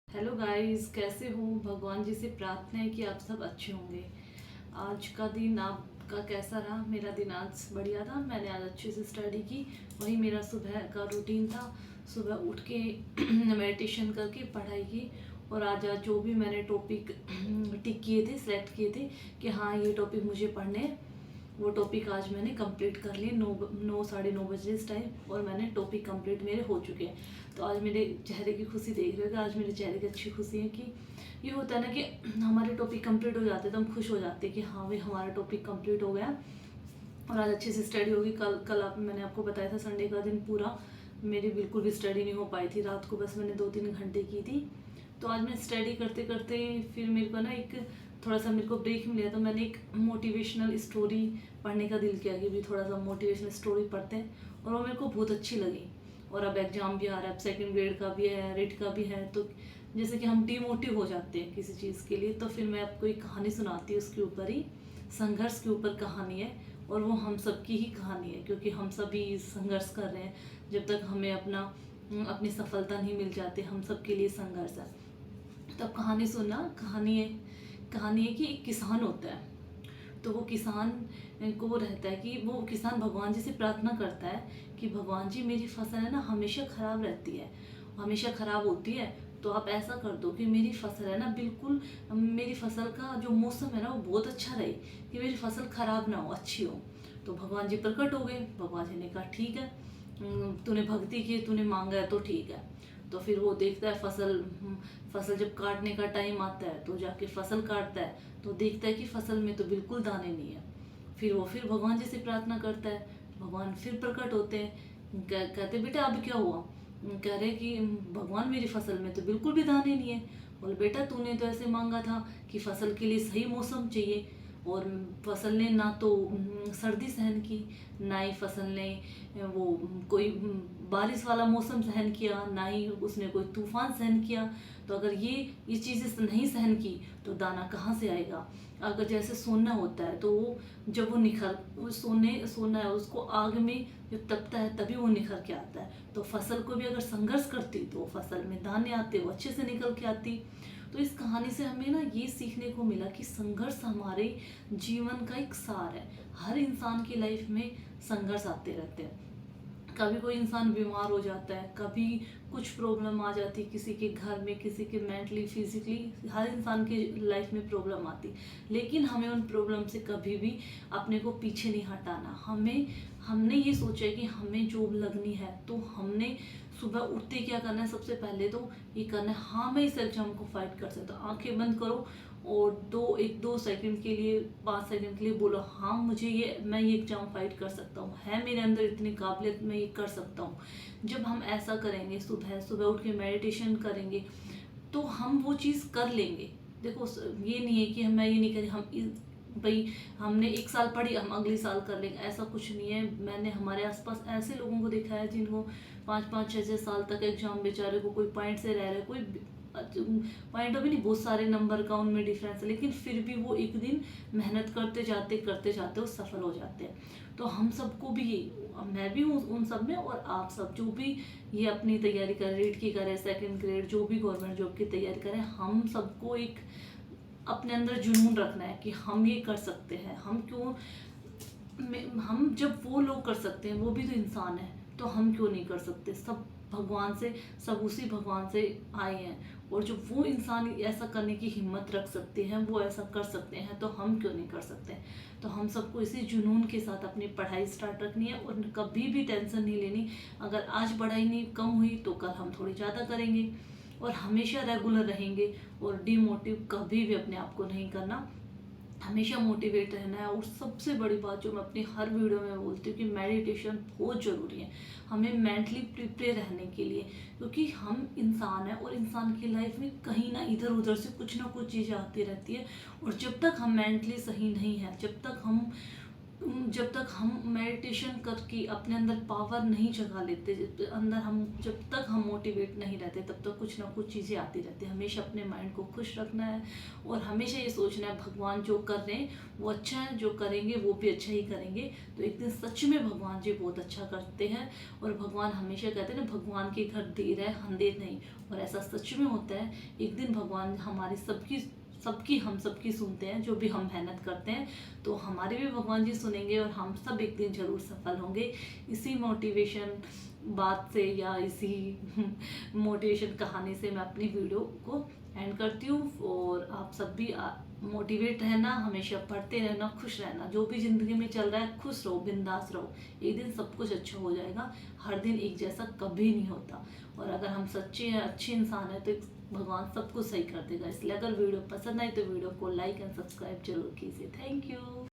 Hello guys, कैसे हो। भगवान जी से प्रार्थना है कि आप सब अच्छे होंगे। आज का दिन आपका कैसा रहा। मेरा दिन आज बढ़िया था। मैंने आज अच्छे से स्टडी की। वही मेरा सुबह का रूटीन था। सुबह उठ के मेडिटेशन करके पढ़ाई की। और आज जो भी मैंने टॉपिक टिक किए थे, सेलेक्ट किए थे कि हाँ ये टॉपिक मुझे पढ़ने हैं, वो टॉपिक आज मैंने कंप्लीट कर लिए। 9 साढ़े 9 बजे इस टाइम, और मैंने टॉपिक कंप्लीट मेरे हो चुके हैं। तो आज मेरे चेहरे की खुशी देख रहे हो कि आज मेरे चेहरे की अच्छी खुशी है कि ये होता है ना कि हमारे टॉपिक कंप्लीट हो जाते हैं तो हम खुश हो जाते हैं कि हाँ भाई हमारा टॉपिक कंप्लीट हो गया। और आज अच्छे से स्टडी होगी। कल मैंने आपको बताया था संडे का दिन पूरा मेरी बिल्कुल भी स्टडी नहीं हो पाई थी। रात को बस मैंने 2-3 घंटे की थी। तो आज मैं स्टडी करते करते फिर मेरे को ना एक थोड़ा सा मेरे को ब्रेक मिला, तो मैंने एक मोटिवेशनल स्टोरी पढ़ने का दिल किया कि भी थोड़ा सा मोटिवेशनल स्टोरी पढ़ते हैं, और वो मेरे को बहुत अच्छी लगी। और अब एग्ज़ाम भी आ रहा है, अब सेकंड ग्रेड का भी है, रेट का भी है, तो जैसे कि हम डीमोटिव हो जाते हैं किसी चीज़ के लिए, तो फिर मैं आपको एक कहानी सुनाती हूँ। उसके ऊपर ही संघर्ष के ऊपर कहानी है, और वो हम सब की ही कहानी है, क्योंकि हम सभी संघर्ष कर रहे हैं। जब तक हमें अपनी सफलता नहीं मिल जाती, हम सब के लिए संघर्ष है। तब कहानी सुनना। कहानी है कि एक किसान होता है। तो वो किसान को वो रहता है कि वो किसान भगवान जी से प्रार्थना करता है कि भगवान जी मेरी फसल है ना हमेशा ख़राब रहती है, हमेशा ख़राब होती है, तो आप ऐसा कर दो कि मेरी फसल है ना बिल्कुल, मेरी फसल का जो मौसम है ना वो बहुत अच्छा रहे, कि मेरी फसल ख़राब ना हो, अच्छी हो। तो भगवान जी प्रकट हो गए। भगवान जी ने कहा ठीक है, तूने भक्ति की, तूने मांगा है तो ठीक है। तो फिर वो देखता है फसल जब काटने का टाइम आता है तो जाके फसल काटता है, तो देखता है कि फसल में तो बिल्कुल दाने नहीं है। फिर भगवान जी से प्रार्थना करता है। भगवान फिर प्रकट होते हैं। कहते बेटा अब क्या हुआ। कह रहे कि भगवान मेरी फसल में तो बिल्कुल भी दाने नहीं है। बोले बेटा तूने तो ऐसे मांगा था कि फसल के लिए सही मौसम चाहिए, और फसल ने ना तो सर्दी सहन की, ना ही फसल ने वो कोई बारिश वाला मौसम सहन किया, ना ही उसने कोई तूफान सहन किया। तो अगर ये चीज़ें नहीं सहन की तो दाना कहाँ से आएगा। अगर जैसे सोना होता है तो वो जब वो सोना है उसको आग में जब तपता है तभी वो निखर के आता है। तो फसल को भी अगर संघर्ष करती तो फसल में दाने आते, वो अच्छे से निकल के आती। तो इस कहानी से हमें ना ये सीखने को मिला कि संघर्ष हमारे जीवन का एक सार है। हर इंसान की लाइफ में संघर्ष आते रहते हैं। कभी कोई इंसान बीमार हो जाता है, कभी कुछ प्रॉब्लम आ जाती है किसी के घर में, किसी के मेंटली फिजिकली, हर इंसान के लाइफ में प्रॉब्लम आती। लेकिन हमें उन प्रॉब्लम से कभी भी अपने को पीछे नहीं हटाना। हमने ये सोचा है कि हमें जॉब लगनी है, तो हमने सुबह उठते क्या करना है, सबसे पहले तो ये करना है हाँ मैं इस एग्जाम को फाइट कर सकता हूँ। आंखें बंद करो और 2 सेकंड के लिए, 5 सेकंड के लिए बोलो हाँ मैं ये एग्जाम फाइट कर सकता हूँ, है मेरे अंदर इतनी काबिलियत, मैं ये कर सकता हूँ। जब हम ऐसा करेंगे, सुबह सुबह उठ के मेडिटेशन करेंगे, तो हम वो चीज़ कर लेंगे। देखो ये नहीं है कि मैं ये नहीं करें भाई हमने 1 साल पढ़ी हम अगले साल कर लेंगे, ऐसा कुछ नहीं है। मैंने हमारे आसपास ऐसे लोगों को देखा है जिनको 5-5 6-6 साल तक एग्जाम, बेचारे को कोई पॉइंट से रह रहा है, कोई पॉइंट भी नहीं, बहुत सारे नंबर का उनमें डिफरेंस है, लेकिन फिर भी वो एक दिन मेहनत करते जाते वो सफल हो जाते हैं। तो हम सबको भी मैं भी हूँ उन सब में, और आप सब जो भी ये अपनी तैयारी कर रीट की करें, सेकंड ग्रेड जो भी गवर्नमेंट जॉब की तैयारी करें, हम सबको एक अपने अंदर जुनून रखना है कि हम ये कर सकते हैं। हम जब वो लोग कर सकते हैं, वो भी तो इंसान है, तो हम क्यों नहीं कर सकते। सब उसी भगवान से आए हैं, और जो वो इंसान ऐसा करने की हिम्मत रख सकते हैं, वो ऐसा कर सकते हैं, तो हम क्यों नहीं कर सकते। तो हम सबको इसी जुनून के साथ अपनी पढ़ाई स्टार्ट रखनी है, और कभी भी टेंशन नहीं लेनी। अगर आज पढ़ाई नहीं कम हुई तो कल हम थोड़ी ज़्यादा करेंगे, और हमेशा रेगुलर रहेंगे, और डिमोटिव कभी भी अपने आप को नहीं करना, हमेशा मोटिवेट रहना है। और सबसे बड़ी बात जो मैं अपनी हर वीडियो में बोलती हूँ कि मेडिटेशन बहुत ज़रूरी है हमें मेंटली प्रिपेयर रहने के लिए, क्योंकि हम इंसान हैं, और इंसान की लाइफ में कहीं ना इधर उधर से कुछ ना कुछ चीज़ें आती रहती है। और जब तक हम मेंटली सही नहीं हैं, जब तक हम जब तक हम मेडिटेशन करके अपने अंदर पावर नहीं जगा लेते, जब तक हम मोटिवेट नहीं रहते, तब तक कुछ ना कुछ चीज़ें आती रहती हैं। हमेशा अपने माइंड को खुश रखना है और हमेशा ये सोचना है भगवान जो कर रहे हैं वो अच्छा है, जो करेंगे वो भी अच्छा ही करेंगे। तो एक दिन सच में भगवान जी बहुत अच्छा करते हैं। और भगवान हमेशा कहते हैं ना, भगवान के घर देर है अंधेर नहीं। और ऐसा सच में होता है। एक दिन भगवान हमारी हम सबकी सुनते हैं, जो भी हम मेहनत करते हैं। तो हमारे भी भगवान जी सुनेंगे और हम सब एक दिन जरूर सफल होंगे। इसी मोटिवेशन बात से या इसी मोटिवेशन कहानी से मैं अपनी वीडियो को एंड करती हूँ। और आप सब भी मोटिवेट रहना, हमेशा पढ़ते रहना, खुश रहना। जो भी जिंदगी में चल रहा है खुश रहो, बिंदास रहो। एक दिन सब कुछ अच्छा हो जाएगा। हर दिन एक जैसा कभी नहीं होता। और अगर हम सच्चे हैं, अच्छे इंसान हैं, तो भगवान सब कुछ सही कर देगा। इसलिए अगर वीडियो पसंद आई तो वीडियो को लाइक एंड सब्सक्राइब जरूर कीजिए। Thank you.